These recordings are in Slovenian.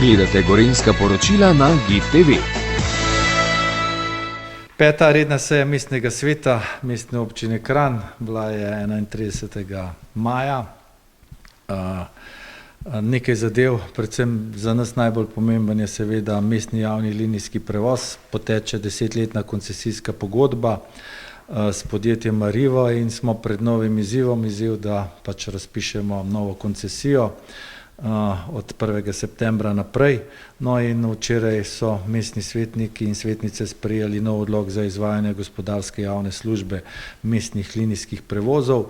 Gledate Gorenjska poročila na GIF TV. Peta redna seja mestnega sveta Mestne občine Kranj bila je 31. maja. Nekaj zadev, predvsem za nas najbolj pomemben je seveda mestni javni linijski prevoz. Poteče 10-letna koncesijska pogodba s podjetjem Arriva in smo pred novim izziv, da pač razpišemo novo koncesijo od 1. septembra naprej. No in včeraj so mestni svetniki in svetnice sprejeli nov odlok za izvajanje gospodarske javne službe mestnih linijskih prevozov.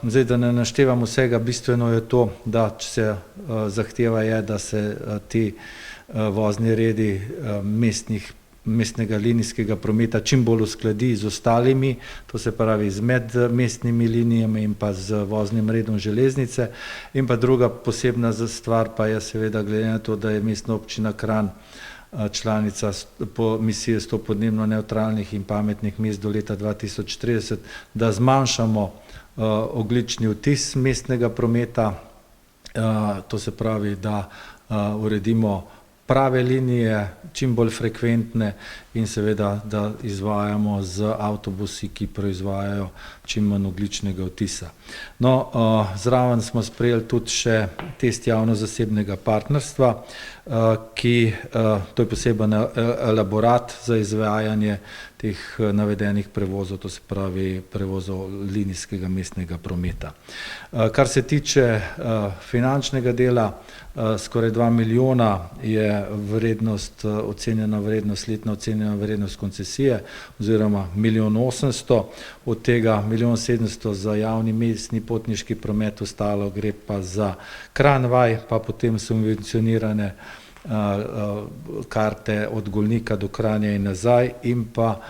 Zdaj, da ne naštevam vsega, bistveno je to, da se zahteva je, da se ti vozni redi mestnega linijskega prometa čim bolj uskladi z ostalimi, to se pravi z medmestnimi linijami in pa z voznim redom železnice. In pa druga posebna stvar pa je seveda glede na to, da je Mestna občina Kranj članica misije 100 podnebno nevtralnih in pametnih mest do leta 2030, da zmanjšamo ogljični odtis mestnega prometa, to se pravi, da uredimo prave linije, čim bolj frekventne in seveda, da izvajamo z avtobusi, ki proizvajajo čim manj ogljičnega odtisa. No, zraven smo sprejeli tudi še test javno-zasebnega partnerstva, to je poseben elaborat za izvajanje teh navedenih prevozov, to se pravi prevozov linijskega mestnega prometa. Kar se tiče finančnega dela, skoraj 2 milijona je ocenjena vrednost, letna ocenjena vrednost koncesije oziroma 1.800.000, od tega 1.700.000 za javni mestni potniški promet, ostalo gre pa za Kranj-Vaj, pa potem subvencionirane karte od Golnika do Kranja in nazaj in pa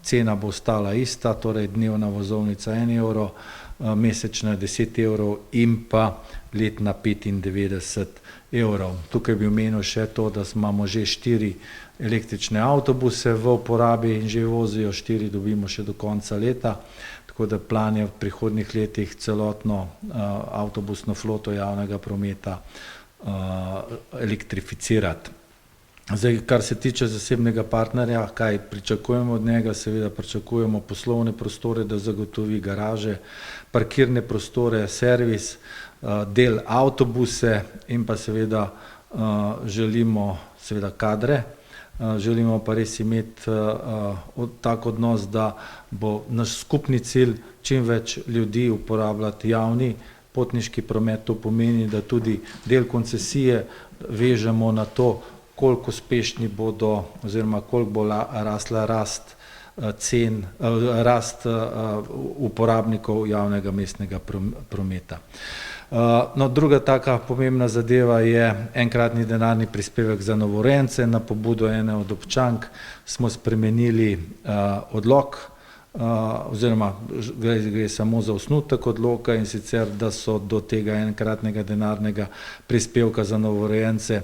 cena bo ostala ista, torej dnevna vozovnica 1 evro, mesečna 10 evrov in pa letna 95 evrov. Tukaj bi omenil še to, da imamo že 4 električne avtobuse v uporabi in že vozijo, 4 dobimo še do konca leta, tako da plan je v prihodnjih letih celotno avtobusno floto javnega prometa elektrificirati. Zdaj, kar se tiče zasebnega partnerja, kaj pričakujemo od njega, seveda pričakujemo poslovne prostore, da zagotovi garaže, parkirne prostore, servis, del avtobuse in pa seveda želimo kadre, želimo pa res imeti tak odnos, da bo naš skupni cilj čim več ljudi uporabljati javni potniški promet. To pomeni, da tudi del koncesije vežemo na to, koliko uspešni bodo oziroma koliko bo rasla rast uporabnikov javnega mestnega prometa. No, druga taka pomembna zadeva je enkratni denarni prispevek za novorojence. Na pobudo ene od občank smo spremenili odlok, oziroma gre samo za osnutek odloka, in sicer, da so do tega enkratnega denarnega prispevka za novorojence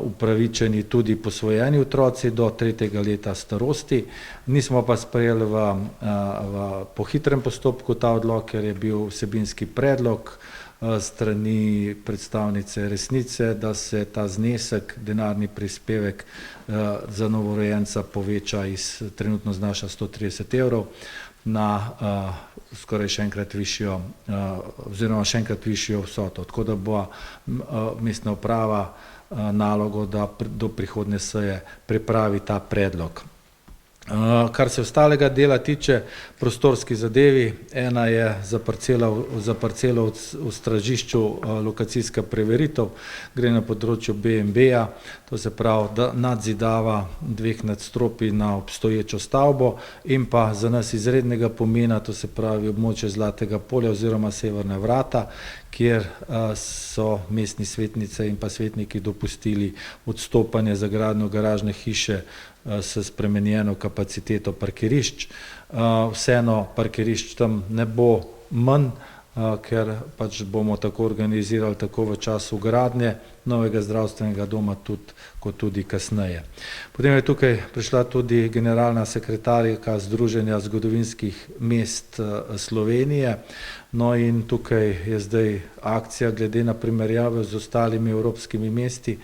upravičeni tudi posvojeni otroci do 3. leta starosti. Nismo pa sprejeli po hitrem postopku ta odlok, ker je bil vsebinski predlog strani predstavnice Resnice, da se ta znesek, denarni prispevek za novorojenca poveča trenutno znaša 130 evrov na skoraj še enkrat višjo oziroma še enkrat višjo vsoto. Tako da bo mestna uprava nalogo, da do prihodnje seje pripravi ta predlog. Kar se ostalega dela tiče, prostorski zadevi, ena je za parcelo v Stražišču lokacijska preveritev, gre na področju BNB-ja, to se pravi nadzidava 2 nadstropij na obstoječo stavbo in pa za nas izrednega pomena, to se pravi območje Zlatega polja oziroma Severna vrata, kjer so mestni svetnice in pa svetniki dopustili odstopanje za gradnjo garažne hiše s spremenjeno kapaciteto parkirišč. Vseeno parkirišč tam ne bo manj, ker pač bomo tako organizirali tako v času gradnje novega zdravstvenega doma kot tudi kasneje. Potem je tukaj prišla tudi generalna sekretarka Združenja zgodovinskih mest Slovenije, no in tukaj je zdaj akcija glede na primerjave z ostalimi evropskimi mesti.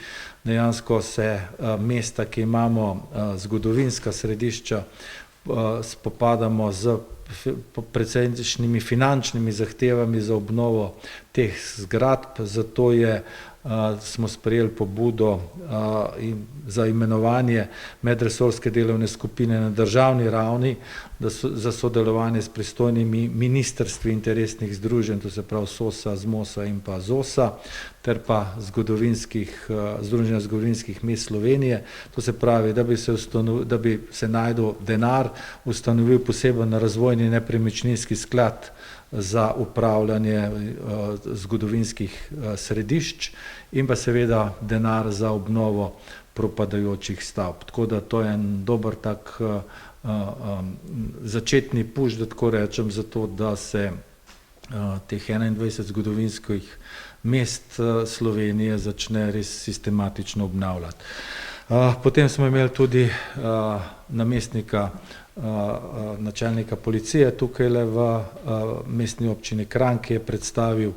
Dejansko se mesta, ki imamo zgodovinska središča, spopadamo z precejšnjimi finančnimi zahtevami za obnovo teh zgradb, zato smo sprejeli pobudo za imenovanje medresorske delovne skupine na državni ravni za sodelovanje s pristojnimi ministrstvi interesnih združenj, to se pravi SOS-a, ZMOS-a in pa ZOS-a, ter pa Združenja zgodovinskih mest Slovenije. To se pravi, da bi se najdel denar, ustanovil poseben razvojni nepremičninski sklad za upravljanje zgodovinskih središč in pa seveda denar za obnovo propadajočih stavb. Tako da to je en dober tak začetni puš, da tako rečem, za to, da se teh 21 zgodovinskih mest Slovenije začne res sistematično obnavljati. Potem smo imeli tudi namestnika načelnika policije tukaj v mestni občini Kranj, ki je predstavil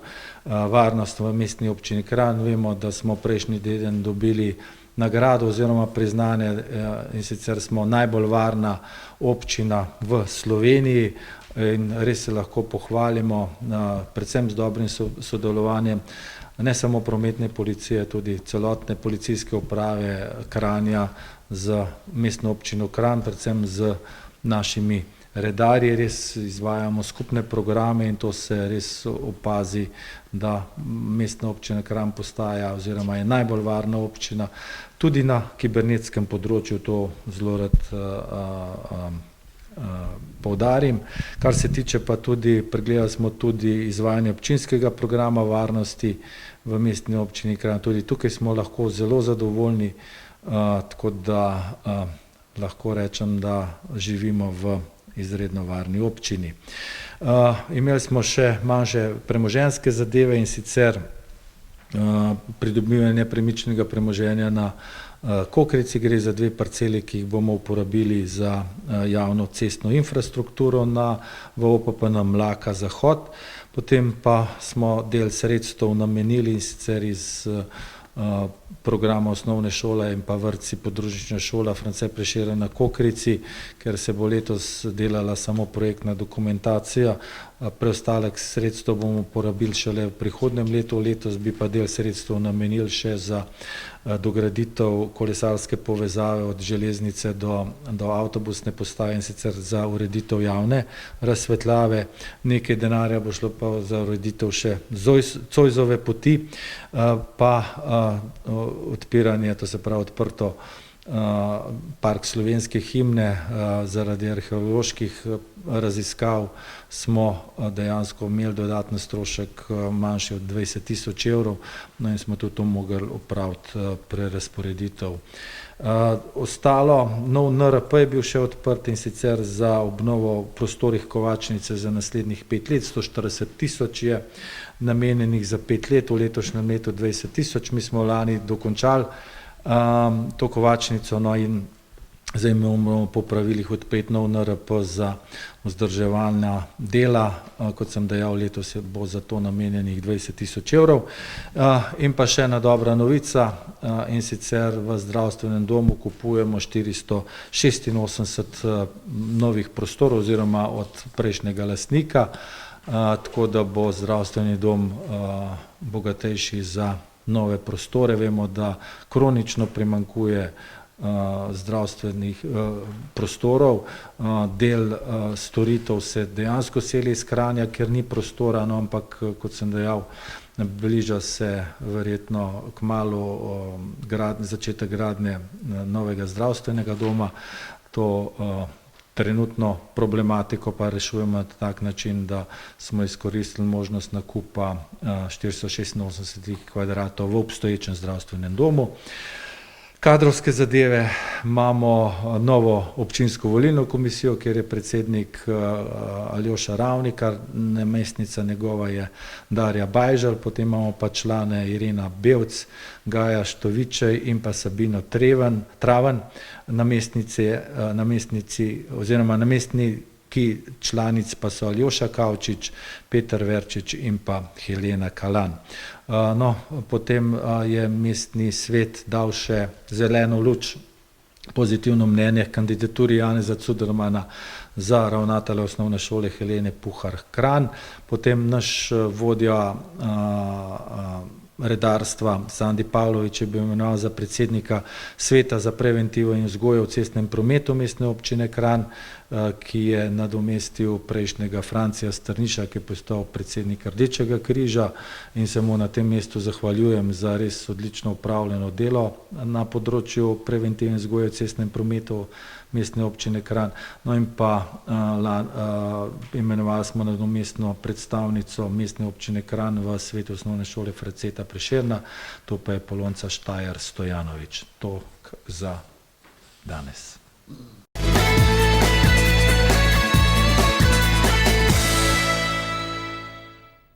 varnost v mestni občini Kranj. Vemo, da smo prejšnji teden dobili nagrado oziroma priznanje, in sicer smo najbolj varna občina v Sloveniji in res se lahko pohvalimo predvsem z dobrim sodelovanjem ne samo prometne policije, tudi celotne policijske uprave Kranja z mestno občino Kranj, predvsem z našimi redarji. Res izvajamo skupne programe in to se res opazi, da mestna občina Kranj postaja oziroma je najbolj varna občina. Tudi na kibernetskem področju to zelo rad poudarim. Kar se tiče pa tudi, pregledali smo tudi izvajanje občinskega programa varnosti v mestni občini Kranj. Tudi tukaj smo lahko zelo zadovoljni, tako da lahko rečem, da živimo v izredno varni občini. Imeli smo še manjše premoženjske zadeve, in sicer pridobivanje nepremičnega premoženja na Kokrici. Gre za 2 parceli, ki jih bomo uporabili za javno cestno infrastrukturo v OPPN Mlaka Zahod. Potem pa smo del sredstev namenili, in sicer iz programa osnovne šole in pa vrtci podružnična šola France Prešeren na Kokrici, ker se bo letos delala samo projektna dokumentacija. Preostalek sredstev bomo porabili šele v prihodnjem letu, letos bi pa del sredstev namenili še za dograditev kolesarske povezave od železnice do avtobusne postaje, in sicer za ureditev javne razsvetljave. Nekaj denarja bo šlo pa za ureditev še Zoisove poti, pa odpiranje, to se pravi odprto park slovenske himne. Zaradi arheoloških raziskav smo dejansko imeli dodatni strošek manjši od 20.000 evrov, no in smo tudi to mogli opraviti prerazporeditev. Ostalo, nov NRP je bil še odprt, in sicer za obnovo prostorih kovačnice za naslednjih 5 let, 140.000 je namenjenih za 5 let, v letošnjem letu 20.000. Mi smo lani dokončali to kovačnico, no in zdaj bomo po pravilih odpreti nov NRP za vzdrževalna dela. Kot sem dejal, letos bo za to namenjenih 20.000 evrov. In pa še ena dobra novica, in sicer v zdravstvenem domu kupujemo 486 novih prostorov oziroma od prejšnjega lastnika, tako da bo zdravstveni dom bogatejši za nove prostore. Vemo, da kronično primanjkuje zdravstvenih prostorov, del storitev se dejansko seli iz Kranja, ker ni prostora, no, ampak kot sem dejal, bliža se verjetno kmalu začetek gradnje novega zdravstvenega doma. To trenutno problematiko pa rešujemo na tak način, da smo izkoristili možnost nakupa 486 kvadratov v obstoječem zdravstvenem domu. Kadrovske zadeve, imamo novo občinsko volilno komisijo, kjer je predsednik Aljoša Ravnikar, namestnica njegova je Darja Bajžar, potem imamo pa člane Irena Bevc, Gaja Štovičej in pa Sabino Traven, namestnici oziroma namestniki članic pa so Aljoša Kavčič, Peter Verčič in pa Helena Kalan. No, potem je mestni svet dal še zeleno luč, pozitivno mnenje kandidaturi Janeza Cudermana za ravnatelja osnovne šole Helene Puhar-Kranj, potem naš vodja redarstva Sandi Pavlović je bil imenovan za predsednika sveta za preventivo in vzgojo v cestnem prometu mestne občine Kranj, ki je nadomestil prejšnjega Francija Strniša, ki je postal predsednik Rdečega križa in se mu na tem mestu zahvaljujem za res odlično upravljeno delo na področju preventive in vzgoje v cestnem prometu mestne občine Kranj. No in pa imenovali smo nadomestno predstavnico mestne občine Kranj v svetu osnovne šole Fraceta Prešerna, to pa je Polonca Štajer Stojanovič. To za danes.